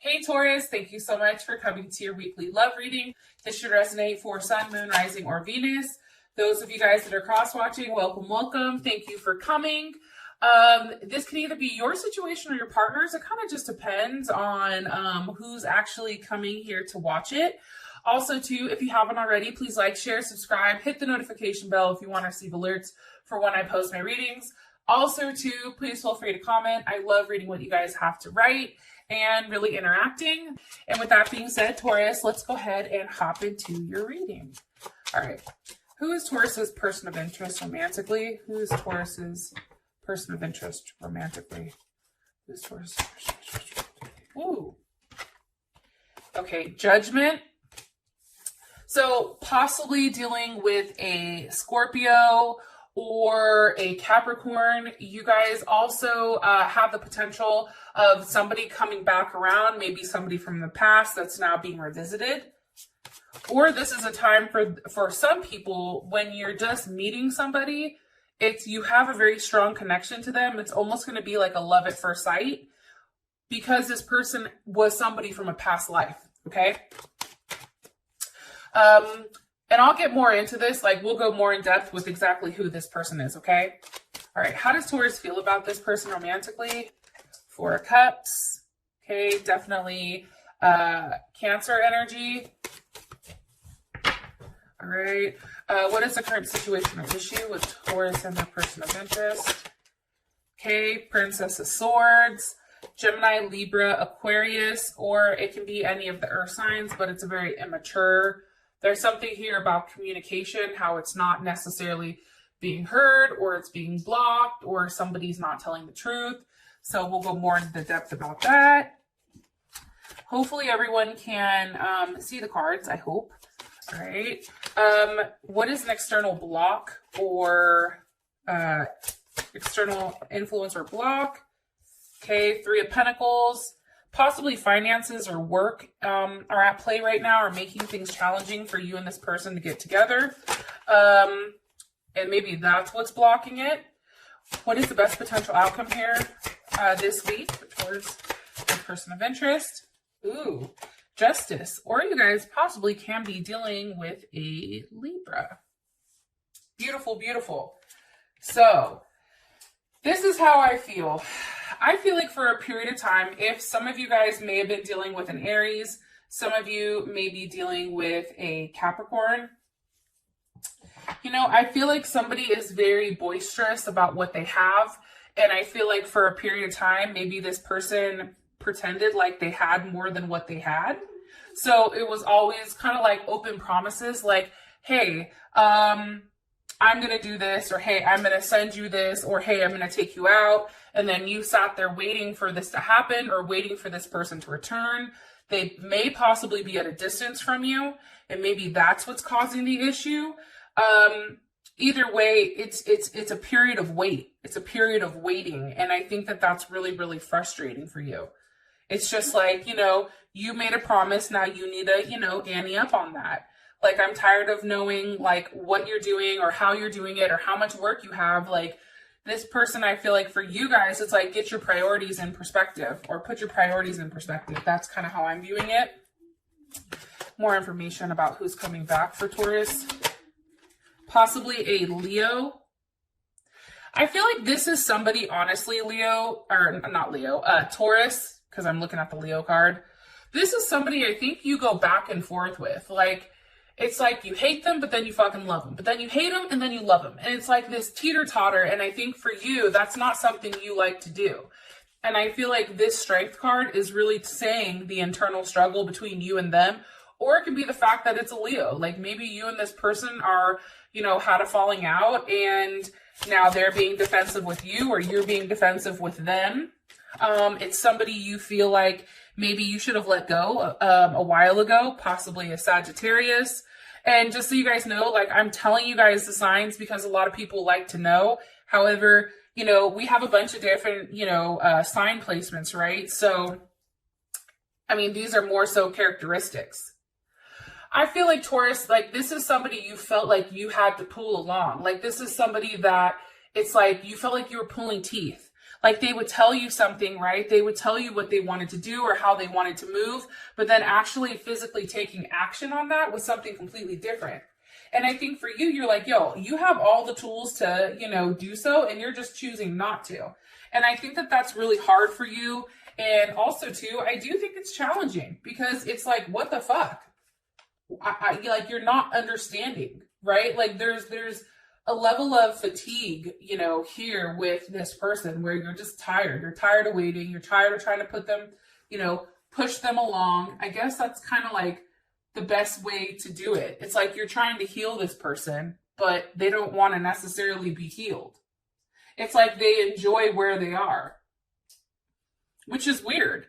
Hey Taurus, thank you so much for coming to your weekly love reading. This should resonate for Sun, Moon, Rising, or Venus. Those of you guys that are cross-watching, welcome, welcome. Thank you for coming. This can either be your situation or your partner's. It kind of just depends on who's actually coming here to watch it. Also, too, if you haven't already, please like, share, subscribe, hit the notification bell if you want to receive alerts for when I post my readings. Also, too, please feel free to comment. I love reading what you guys have to write and really interacting. And with that being said, Taurus, let's go ahead and hop into your reading. All right. Who is Taurus's person of interest romantically? Who is Taurus's person of interest romantically? Who's Taurus's person of interest romantically? Ooh. Okay, Judgment. So possibly dealing with a Scorpio or a Capricorn. You guys also have the potential of somebody coming back around, maybe somebody from the past that's now being revisited. Or this is a time for some people when you're just meeting somebody, you have a very strong connection to them. It's almost going to be like a love at first sight because this person was somebody from a past life, okay? And I'll get more into this, like we'll go more in depth with exactly who this person is, okay? All right, how does Taurus feel about this person romantically? Four of Cups, okay, definitely Cancer energy. All right, what is the current situation or issue with Taurus and their person of interest? Okay, Princess of Swords, Gemini, Libra, Aquarius, or it can be any of the earth signs, but it's a very immature. There's something here about communication, how it's not necessarily being heard or it's being blocked or somebody's not telling the truth. So we'll go more into depth about that. Hopefully everyone can see the cards, I hope. All right. What is an external block or external influence or block? Okay, Three of Pentacles. Possibly finances or work are at play right now, or making things challenging for you and this person to get together. And maybe that's what's blocking it. What is the best potential outcome here this week towards the person of interest? Ooh, Justice. Or you guys possibly can be dealing with a Libra. Beautiful, beautiful. So this is how I feel. I feel like for a period of time, if some of you guys may have been dealing with an Aries, some of you may be dealing with a Capricorn. You know, I feel like somebody is very boisterous about what they have. And I feel like for a period of time, maybe this person pretended like they had more than what they had. So it was always kind of like open promises like, hey, I'm going to do this, or hey, I'm going to send you this, or hey, I'm going to take you out. And then you sat there waiting for this to happen or waiting for this person to return. They may possibly be at a distance from you, and maybe that's what's causing the issue. Either way, it's a period of wait. It's a period of waiting. And I think that that's really, really frustrating for you. It's just like, you know, you made a promise. Now you need to, you know, ante up on that. Like, I'm tired of knowing like what you're doing or how you're doing it or how much work you have. Like this person, I feel like for you guys, it's like, get your priorities in perspective or put your priorities in perspective. That's kind of how I'm viewing it. More information about who's coming back for Taurus. Possibly a Leo. I feel like this is somebody, honestly, Leo, or not Leo, Taurus, because I'm looking at the Leo card. This is somebody I think you go back and forth with. Like, it's like you hate them, but then you fucking love them. But then you hate them, and then you love them. And it's like this teeter-totter, and I think for you, that's not something you like to do. And I feel like this Strength card is really saying the internal struggle between you and them. Or it could be the fact that it's a Leo. Like, maybe you and this person are, you know, had a falling out, and now they're being defensive with you, or you're being defensive with them. It's somebody you feel like maybe you should have let go a while ago, possibly a Sagittarius. And just so you guys know, like, I'm telling you guys the signs because a lot of people like to know. However, you know, we have a bunch of different, you know, sign placements, right? So, I mean, these are more so characteristics. I feel like Taurus, like, this is somebody you felt like you had to pull along. Like, this is somebody that it's like you felt like you were pulling teeth. Like they would tell you something, right? They would tell you what they wanted to do or how they wanted to move, but then actually physically taking action on that was something completely different. And I think for you, you're like, yo, you have all the tools to, you know, do so, and you're just choosing not to. And I think that that's really hard for you. And also too, I do think it's challenging because it's like, what the fuck? Like, you're not understanding, right? Like there's a level of fatigue, you know, here with this person where you're just tired. You're tired of waiting. You're tired of trying to put them, you know, push them along. I guess that's kind of like the best way to do it. It's like you're trying to heal this person, but they don't want to necessarily be healed. It's like they enjoy where they are, which is weird.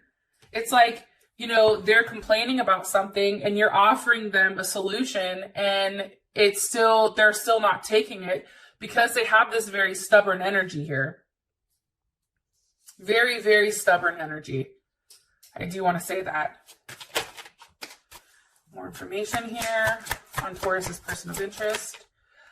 It's like, you know, they're complaining about something and you're offering them a solution, and they're still not taking it because they have this very stubborn energy here. Very, very stubborn energy. I do want to say that. More information here on Taurus's person of interest.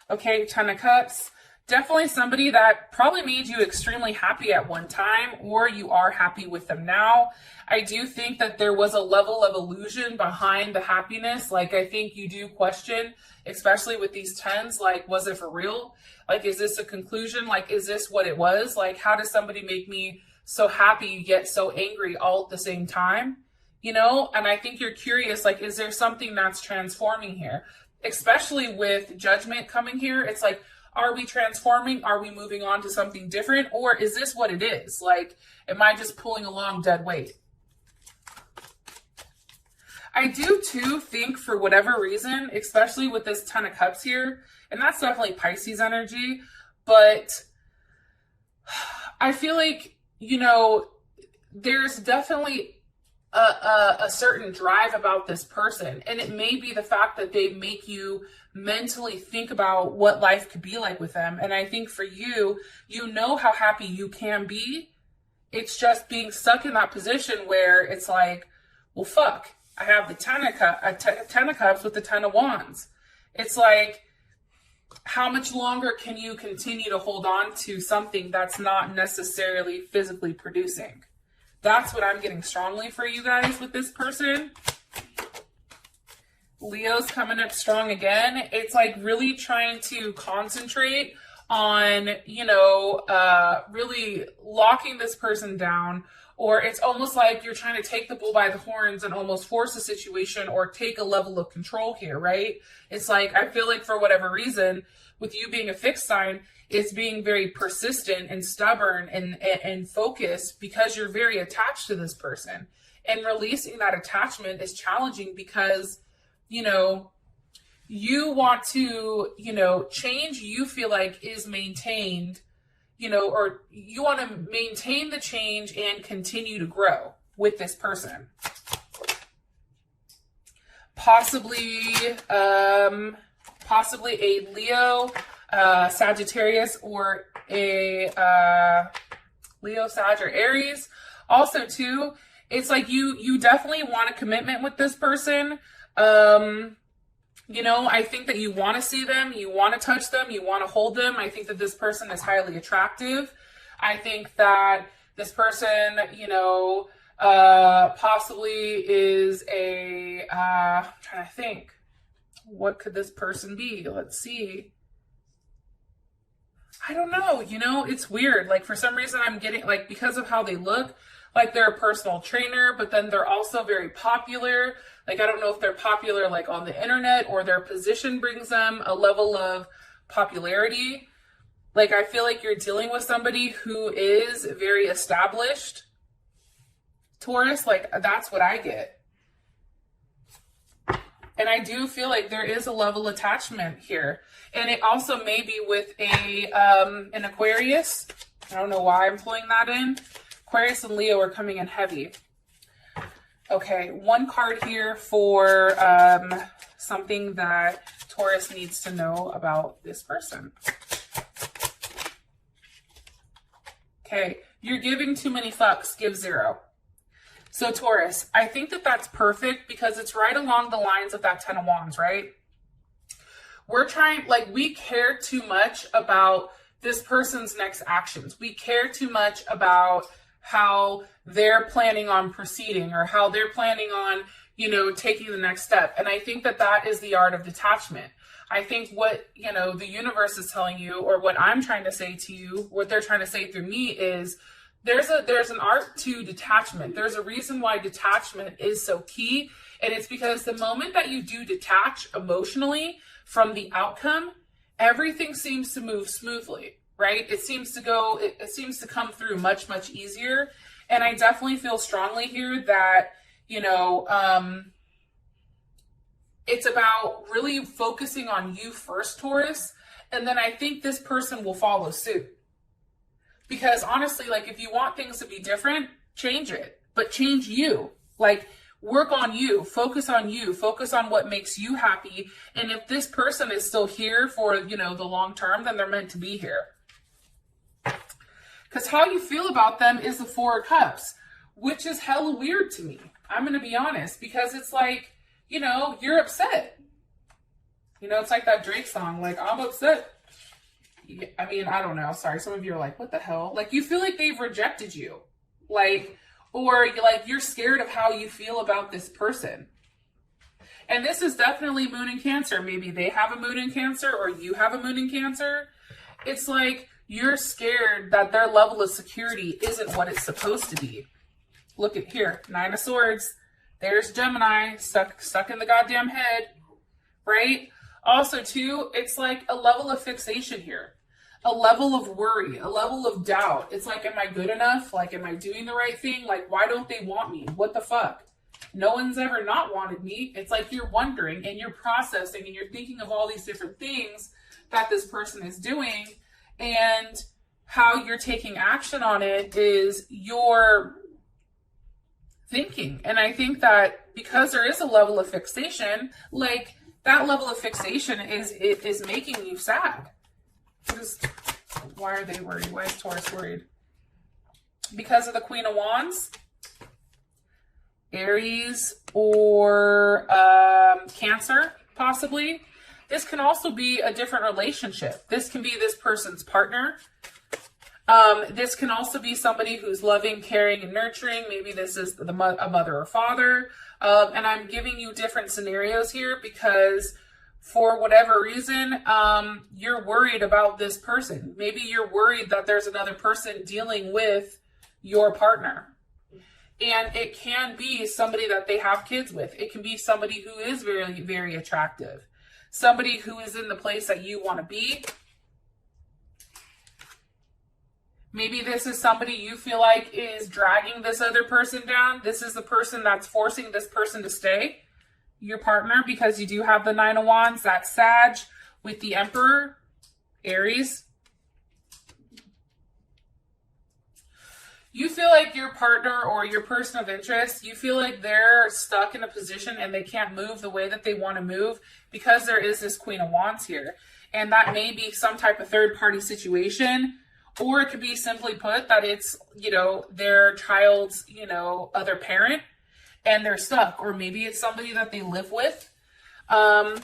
Okay, Ten of Cups. Definitely somebody that probably made you extremely happy at one time, or you are happy with them now. I do think that there was a level of illusion behind the happiness. Like, I think you do question, especially with these tens, like, was it for real? Like, is this a conclusion? Like, is this what it was? Like, how does somebody make me so happy yet so angry all at the same time? You know, and I think you're curious, like, is there something that's transforming here? Especially with Judgment coming here, it's like, are we transforming? Are we moving on to something different? Or is this what it is? Like, am I just pulling along dead weight? I do too think, for whatever reason, especially with this Ten of Cups here, and that's definitely Pisces energy, but I feel like, you know, there's definitely a certain drive about this person, and it may be the fact that they make you mentally think about what life could be like with them. And I think for you, you know how happy you can be. It's just being stuck in that position where it's like, well, fuck, I have the Ten of Cups with the Ten of Wands. It's like, how much longer can you continue to hold on to something that's not necessarily physically producing? That's what I'm getting strongly for you guys with this person. Leo's coming up strong again. It's like really trying to concentrate on, you know, really locking this person down. Or it's almost like you're trying to take the bull by the horns and almost force a situation or take a level of control here, right? It's like, I feel like for whatever reason, with you being a fixed sign, it's being very persistent and stubborn and focused because you're very attached to this person. And releasing that attachment is challenging because, you know, you want to, you know, change you feel like is maintained, you know, or you want to maintain the change and continue to grow with this person. Possibly a Leo, Sagittarius, or a Leo, Sag, or Aries. Also, too, it's like you definitely want a commitment with this person. You know, I think that you want to see them, you want to touch them, you want to hold them. I think that this person is highly attractive. I think that this person, you know, possibly is I'm trying to think, what could this person be? Let's see. I don't know, you know, it's weird. Like, for some reason I'm getting, like, because of how they look, like they're a personal trainer, but then they're also very popular. Like, I don't know if they're popular like on the internet or their position brings them a level of popularity. Like, I feel like you're dealing with somebody who is very established. Taurus, like, that's what I get. And I do feel like there is a level of attachment here. And it also may be with an Aquarius. I don't know why I'm pulling that in. Aquarius and Leo are coming in heavy. Okay, one card here for something that Taurus needs to know about this person. Okay, you're giving too many fucks, give 0. So Taurus, I think that that's perfect because it's right along the lines of that Ten of Wands, right? We're trying, like, we care too much about this person's next actions. We care too much about how they're planning on proceeding or how they're planning on, you know, taking the next step. And I think that that is the art of detachment. I think what, you know, the universe is telling you, or what I'm trying to say to you, what they're trying to say through me is there's an art to detachment. There's a reason why detachment is so key. And it's because the moment that you do detach emotionally from the outcome, everything seems to move smoothly, right? It seems to come through much, much easier. And I definitely feel strongly here that, you know, it's about really focusing on you first, Taurus. And then I think this person will follow suit. Because honestly, like, if you want things to be different, change it, but change you. Like, work on you, focus on what makes you happy. And if this person is still here for, you know, the long term, then they're meant to be here. Because how you feel about them is the Four of Cups, which is hella weird to me. I'm going to be honest, because it's like, you know, you're upset. You know, it's like that Drake song, like, I'm upset. I mean, I don't know. Sorry. Some of you are like, what the hell? Like, you feel like they've rejected you. Like, or you're scared of how you feel about this person. And this is definitely Moon in Cancer. Maybe they have a Moon in Cancer or you have a Moon in Cancer. It's like you're scared that their level of security isn't what it's supposed to be. Look at here, Nine of Swords. There's Gemini stuck in the goddamn head, right? Also, too, it's like a level of fixation here. A level of worry, a level of doubt. It's like, am I good enough? Like, am I doing the right thing? Like, why don't they want me? What the fuck? No one's ever not wanted me. It's like you're wondering and you're processing and you're thinking of all these different things that this person is doing, and how you're taking action on it is your thinking. And I think that because there is a level of fixation, like, that level of fixation is making you sad. Why are they worried? Why is Taurus worried? Because of the Queen of Wands, Aries, or Cancer, possibly. This can also be a different relationship. This can be this person's partner. This can also be somebody who's loving, caring, and nurturing. Maybe this is a mother or father. And I'm giving you different scenarios here because for whatever reason, you're worried about this person. Maybe you're worried that there's another person dealing with your partner. And it can be somebody that they have kids with. It can be somebody who is very, very attractive. Somebody who is in the place that you want to be. Maybe this is somebody you feel like is dragging this other person down. This is the person that's forcing this person to stay. Your partner, because you do have the Nine of Wands. That's Sag with the Emperor, Aries. You feel like your partner or your person of interest, you feel like they're stuck in a position and they can't move the way that they want to move because there is this Queen of Wands here. And that may be some type of third-party situation, or it could be simply put that it's, you know, their child's, you know, other parent, and they're stuck. Or maybe it's somebody that they live with. Yeah,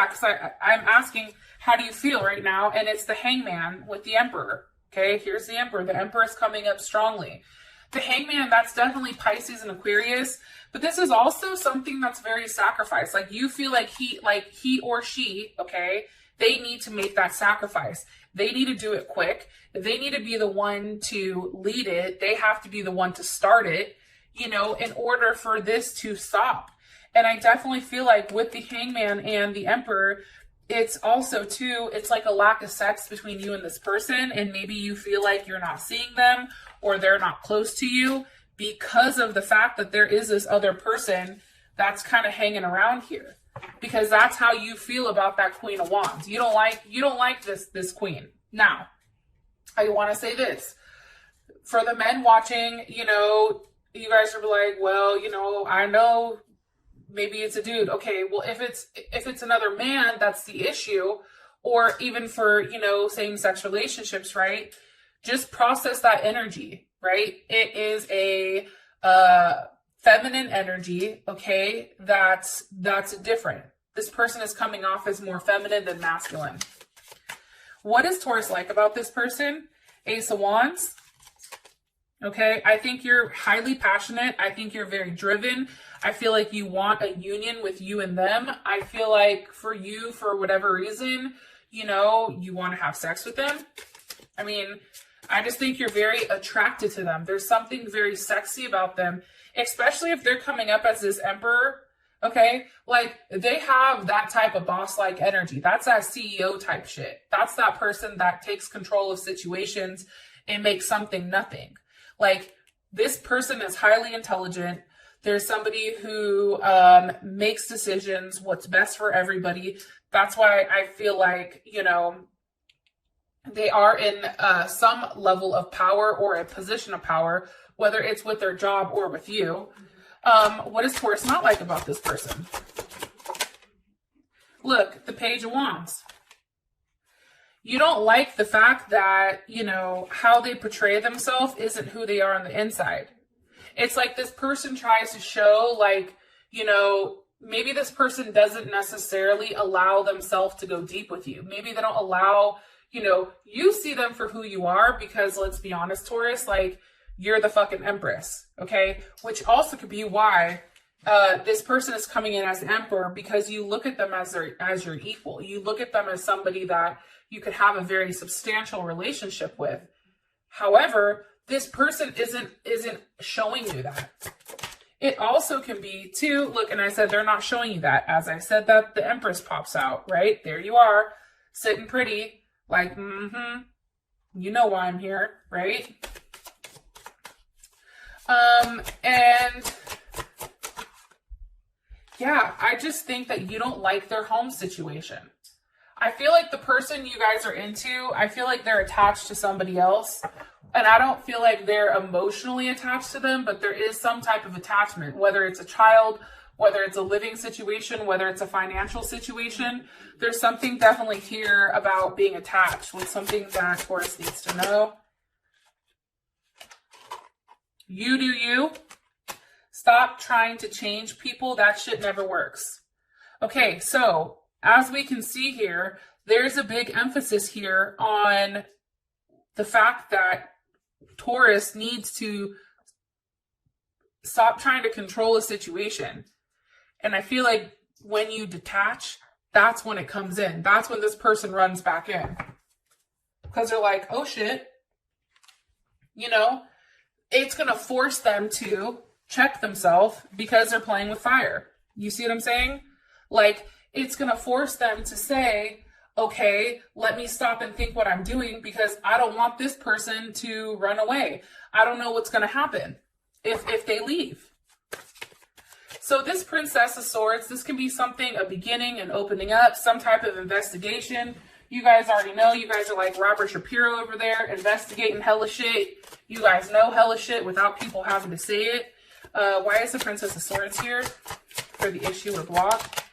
because I'm asking, how do you feel right now? And it's the Hangman with the Emperor. Okay, here's the Emperor. The Emperor is coming up strongly. The Hangman, that's definitely Pisces and Aquarius. But this is also something that's very sacrifice. Like, you feel like he or she, okay, they need to make that sacrifice. They need to do it quick. They need to be the one to lead it. They have to be the one to start it, you know, in order for this to stop. And I definitely feel like with the Hangman and the Emperor, it's also too, it's like a lack of sex between you and this person. And maybe you feel like you're not seeing them or they're not close to you because of the fact that there is this other person that's kind of hanging around here. Because that's how you feel about that Queen of Wands. You don't like this queen. Now, I want to say this. For the men watching, you know, you guys are like, well, you know, I know maybe it's a dude. Okay, well, if it's another man, that's the issue. Or even for, you know, same-sex relationships, right? Just process that energy, right? It is a feminine energy, okay? That's different. This person is coming off as more feminine than masculine. What is Taurus like about this person? Ace of Wands. Okay, I think you're highly passionate. I think you're very driven. I feel like you want a union with you and them. I feel like for you, for whatever reason, you know, you want to have sex with them. I mean, I just think you're very attracted to them. There's something very sexy about them, especially if they're coming up as this emperor. Okay, like they have that type of boss-like energy. That's that CEO type shit. That's that person that takes control of situations and makes something nothing. Like this person is highly intelligent. There's somebody who makes decisions, what's best for everybody. That's why I feel like, you know, they are in some level of power or a position of power, whether it's with their job or with you. What is Taurus not like about this person? Look, the Page of Wands. You don't like the fact that, you know, how they portray themselves isn't who they are on the inside. It's like this person tries to show, like, you know, maybe this person doesn't necessarily allow themselves to go deep with you. Maybe they don't allow, you know, you see them for who you are because, let's be honest, Taurus, like, you're the fucking empress, okay? Which also could be why this person is coming in as the emperor, because you look at them as your equal. You look at them as somebody that you could have a very substantial relationship with. However, this person isn't showing you that. It also can be too, look, and I said they're not showing you that. As I said that, the Empress pops out, right? There you are, sitting pretty, like, you know why I'm here, right? And yeah, I just think that you don't like their home situation. I feel like the person you guys are into, I feel like they're attached to somebody else. And I don't feel like they're emotionally attached to them, but there is some type of attachment, whether it's a child, whether it's a living situation, whether it's a financial situation. There's something definitely here about being attached with something that Taurus needs to know. You do you. Stop trying to change people. That shit never works. Okay, so as we can see here, there's a big emphasis here on the fact that Taurus needs to stop trying to control a situation. And I feel like when you detach, that's when it comes in. That's when this person runs back in. Because they're like, oh shit. You know, it's going to force them to check themselves because they're playing with fire. You see what I'm saying? Like, it's going to force them to say, okay, let me stop and think what I'm doing because I don't want this person to run away. I don't know what's going to happen if they leave. So this Princess of Swords, this can be something, a beginning, an opening up, some type of investigation. You guys already know. You guys are like Robert Shapiro over there, investigating hella shit. You guys know hella shit without people having to say it. Why is the Princess of Swords here for the issue or block?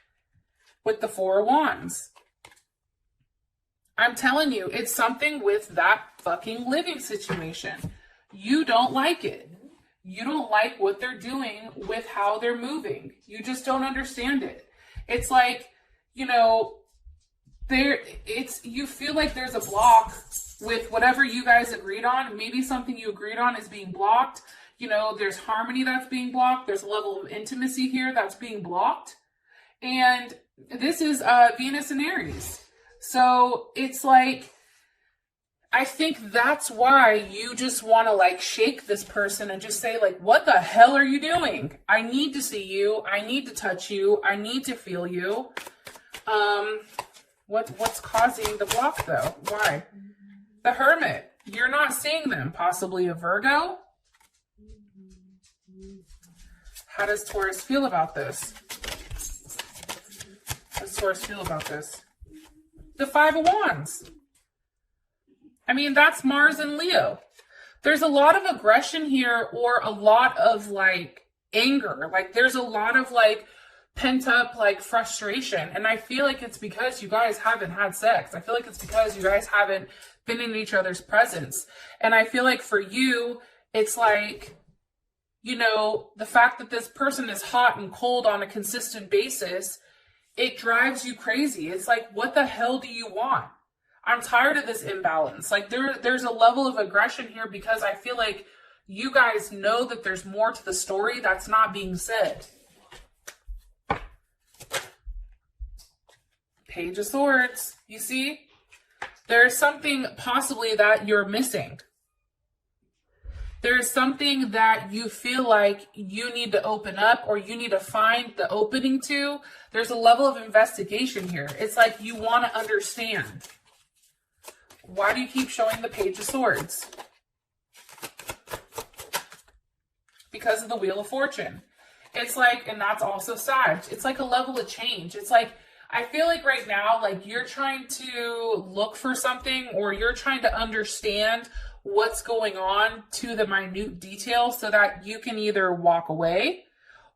With the Four of Wands. I'm telling you, it's something with that fucking living situation. You don't like it. You don't like what they're doing with how they're moving. You just don't understand it. It's like, you know, you feel like there's a block with whatever you guys agreed on. Maybe something you agreed on is being blocked. You know, there's harmony that's being blocked. There's a level of intimacy here that's being blocked. And this is Venus and Aries. So it's like, I think that's why you just want to like shake this person and just say like, what the hell are you doing? I need to see you. I need to touch you. I need to feel you. What's causing the block though? Why? The Hermit. You're not seeing them. Possibly a Virgo. How does Taurus feel about this? How does Taurus feel about this? The Five of Wands. I mean, that's Mars and Leo. There's a lot of aggression here or a lot of like anger. Like there's a lot of like pent up like frustration. And I feel like it's because you guys haven't had sex. I feel like it's because you guys haven't been in each other's presence. And I feel like for you, it's like, you know, the fact that this person is hot and cold on a consistent basis, it drives you crazy. It's like, what the hell do you want? I'm tired of this imbalance. Like there's a level of aggression here because I feel like you guys know that there's more to the story that's not being said. Page of Swords. You see? There's something possibly that you're missing. There's something that you feel like you need to open up or you need to find the opening to. There's a level of investigation here. It's like you want to understand. Why do you keep showing the Page of Swords? Because of the Wheel of Fortune. It's like, and that's also Sag. It's like a level of change. It's like, I feel like right now, like you're trying to look for something or you're trying to understand what's going on to the minute detail so that you can either walk away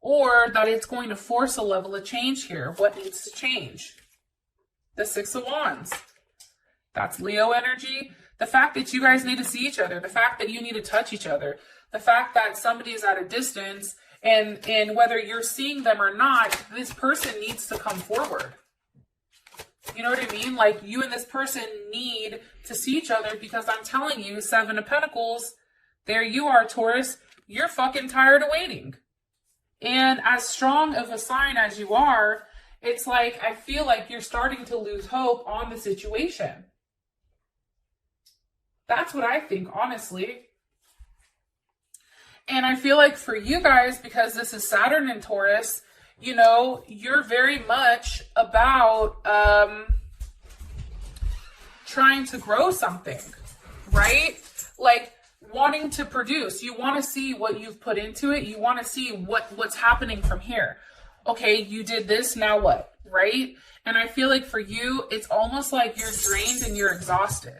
or that it's going to force a level of change here. What needs to change? The Six of Wands. That's Leo energy. The fact that you guys need to see each other, the fact that you need to touch each other, the fact that somebody is at a distance and whether you're seeing them or not, this person needs to come forward. You know what I mean? Like you and this person need to see each other because I'm telling you, Seven of Pentacles, there you are, Taurus. You're fucking tired of waiting. And as strong of a sign as you are, it's like, I feel like you're starting to lose hope on the situation. That's what I think, honestly. And I feel like for you guys, because this is Saturn in Taurus, you know, you're very much about trying to grow something, right? Like wanting to produce. You want to see what you've put into it. You want to see what's happening from here. Okay, you did this, now what, right? And I feel like for you, it's almost like you're drained and you're exhausted.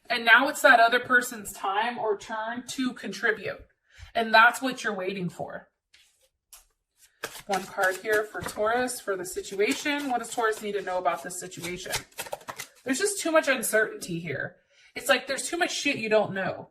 And now it's that other person's time or turn to contribute. And that's what you're waiting for. One card here for Taurus for the situation. What does Taurus need to know about this situation? There's just too much uncertainty here. It's like there's too much shit you don't know.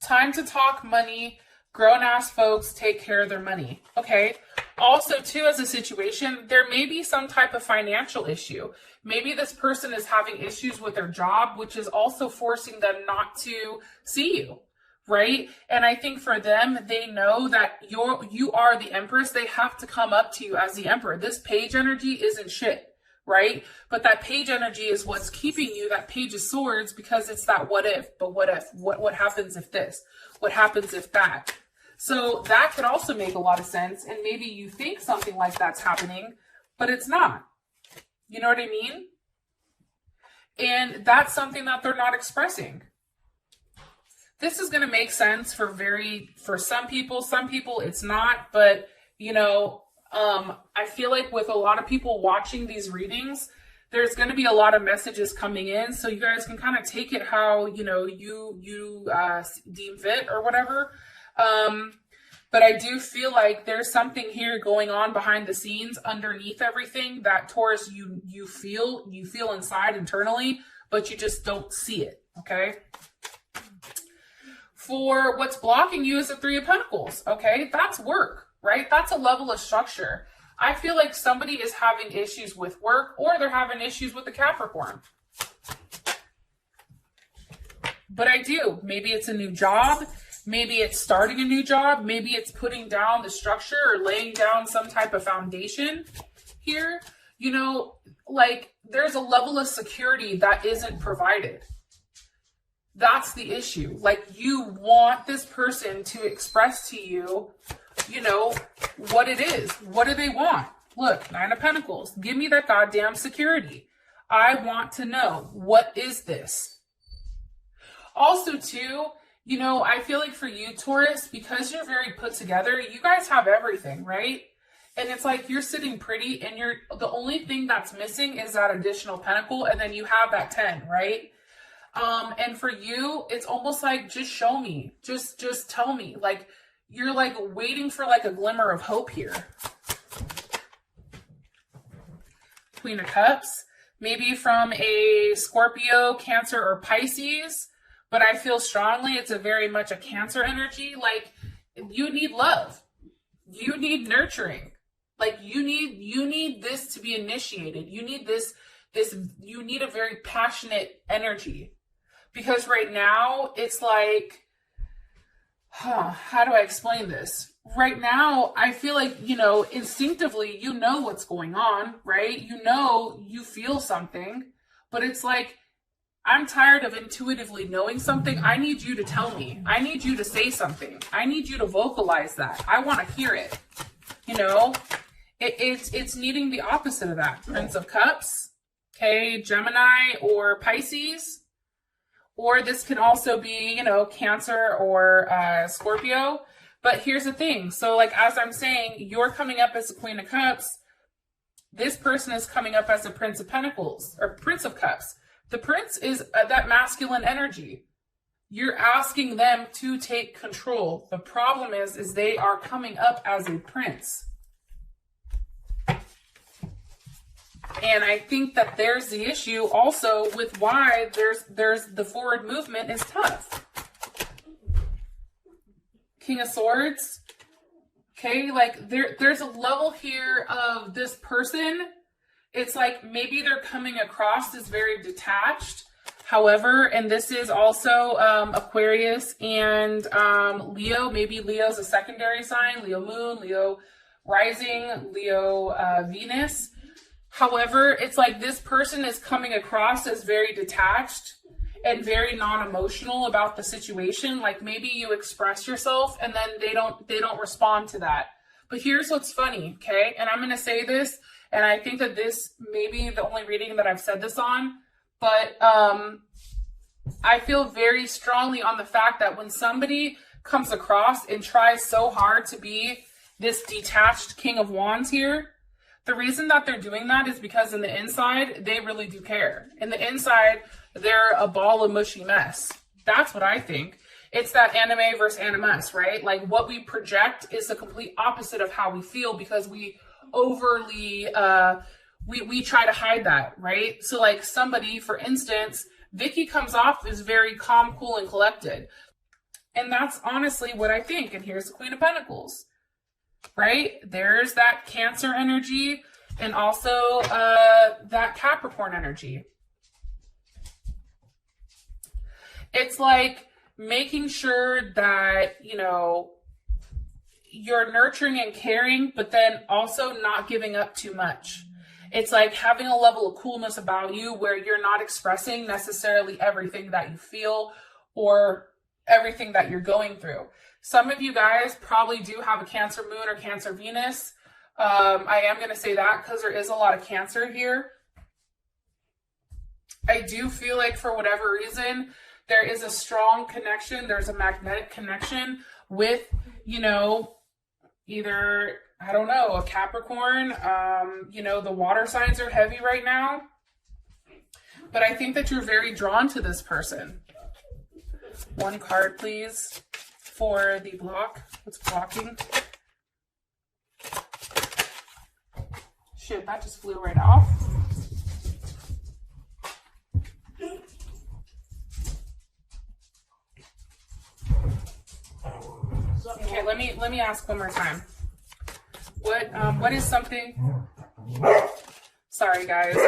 Time to talk money. Grown-ass folks take care of their money. Okay. Also, too, as a situation, there may be some type of financial issue. Maybe this person is having issues with their job, which is also forcing them not to see you. Right? And I think for them, they know that you are the Empress. They have to come up to you as the Emperor. This Page energy isn't shit, right? But that Page energy is what's keeping you, that Page of Swords, because it's that what if, but what if, what happens if this? What happens if that? So that could also make a lot of sense. And maybe you think something like that's happening, but it's not. You know what I mean? And that's something that they're not expressing. This is going to make sense for some people it's not, but you know, I feel like with a lot of people watching these readings, there's going to be a lot of messages coming in, so you guys can kind of take it how, you know, you deem fit or whatever. But I do feel like there's something here going on behind the scenes underneath everything that Taurus, you feel inside internally, but you just don't see it. Okay. For what's blocking you is the Three of Pentacles, okay? That's work, right? That's a level of structure. I feel like somebody is having issues with work or they're having issues with the Capricorn. But I do. Maybe it's a new job. Maybe it's starting a new job. Maybe it's putting down the structure or laying down some type of foundation here. You know, like there's a level of security that isn't provided. That's the issue. Like you want this person to express to you, you know, what it is. What do they want? Look, Nine of Pentacles. Give me that goddamn security. I want to know, what is this? Also, too, you know, I feel like for you, Taurus, because you're very put together, you guys have everything, right? And it's like you're sitting pretty and the only thing that's missing is that additional pentacle, and then you have that 10, right? And for you, it's almost like, just show me, just tell me, like, you're like waiting for like a glimmer of hope here. Queen of Cups, maybe from a Scorpio, Cancer, or Pisces, but I feel strongly it's very much a Cancer energy. Like you need love. You need nurturing. Like you need this to be initiated. You need you need a very passionate energy. Because right now it's like, how do I explain this? Right now, I feel like, instinctively, what's going on, right? You feel something, but it's like, I'm tired of intuitively knowing something. I need you to tell me. I need you to say something. I need you to vocalize that. I want to hear it. It's needing the opposite of that. Prince of Cups, okay, Gemini or Pisces. Or this can also be, Cancer or Scorpio. But here's the thing. So, like, as I'm saying, you're coming up as the Queen of Cups. This person is coming up as the Prince of Pentacles or Prince of Cups. The Prince is that masculine energy. You're asking them to take control. The problem is they are coming up as a prince. And I think that there's the issue also with why there's the forward movement is tough. King of Swords. Okay, like there's a level here of this person. It's like maybe they're coming across as very detached. However, and this is also Aquarius and Leo. Maybe Leo's a secondary sign. Leo moon, Leo rising, Leo Venus. However, it's like this person is coming across as very detached and very non-emotional about the situation. Like maybe you express yourself and then they don't respond to that. But here's what's funny, okay? And I'm going to say this, and I think that this may be the only reading that I've said this on, but I feel very strongly on the fact that when somebody comes across and tries so hard to be this detached King of Wands here, the reason that they're doing that is because in the inside, they really do care. In the inside, they're a ball of mushy mess. That's what I think. It's that anime versus animus, right? Like what we project is the complete opposite of how we feel because we overly, we try to hide that, right? So like somebody, for instance, Vicky comes off as very calm, cool, and collected. And that's honestly what I think. And here's the Queen of Pentacles. Right? There's that Cancer energy and also that Capricorn energy. It's like making sure that, you're nurturing and caring, but then also not giving up too much. It's like having a level of coolness about you where you're not expressing necessarily everything that you feel or everything that you're going through. Some of you guys probably do have a Cancer moon or Cancer Venus. I am going to say that because there is a lot of Cancer here. I do feel like for whatever reason, there is a strong connection. There's a magnetic connection with, either, I don't know, a Capricorn. The water signs are heavy right now. But I think that you're very drawn to this person. One card, please. For the block. What's blocking? Shit, that just flew right off. Okay, let me ask one more time. What is something? Sorry, guys.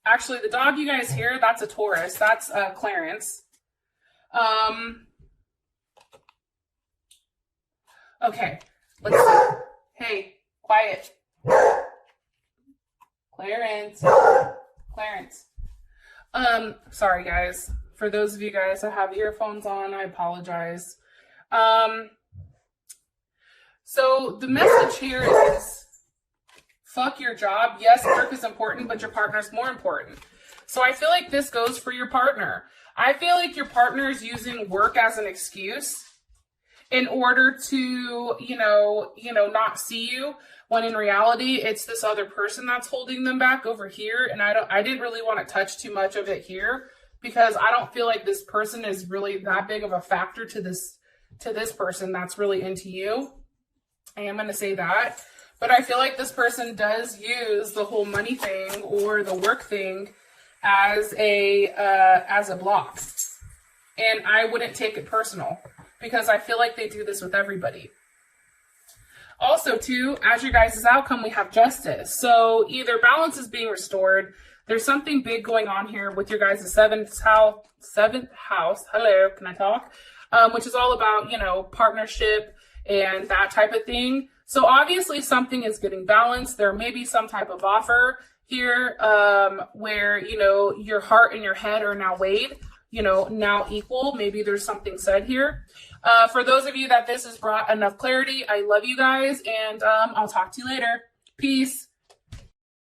Actually, the dog you guys hear, that's a Taurus. That's Clarence. Okay, let's see. Hey, quiet. Clarence. Sorry guys. For those of you guys that have earphones on, I apologize. So the message here is fuck your job. Yes, work is important, but your partner's more important. So I feel like this goes for your partner. I feel like your partner is using work as an excuse in order to, not see you, when in reality, it's this other person that's holding them back over here. And I didn't really want to touch too much of it here because I don't feel like this person is really that big of a factor to this person that's really into you. I am going to say that. But I feel like this person does use the whole money thing or the work thing as a block. And I wouldn't take it personal, because I feel like they do this with everybody. Also, too, as your guys' outcome, we have justice. So either balance is being restored. There's something big going on here with your guys' seventh house. Hello, can I talk? Which is all about, you know, partnership and that type of thing. So obviously something is getting balanced. There may be some type of offer here where, you know, your heart and your head are now weighed, you know, now equal. Maybe there's something said here. For those of you that this has brought enough clarity, I love you guys, and I'll talk to you later. Peace.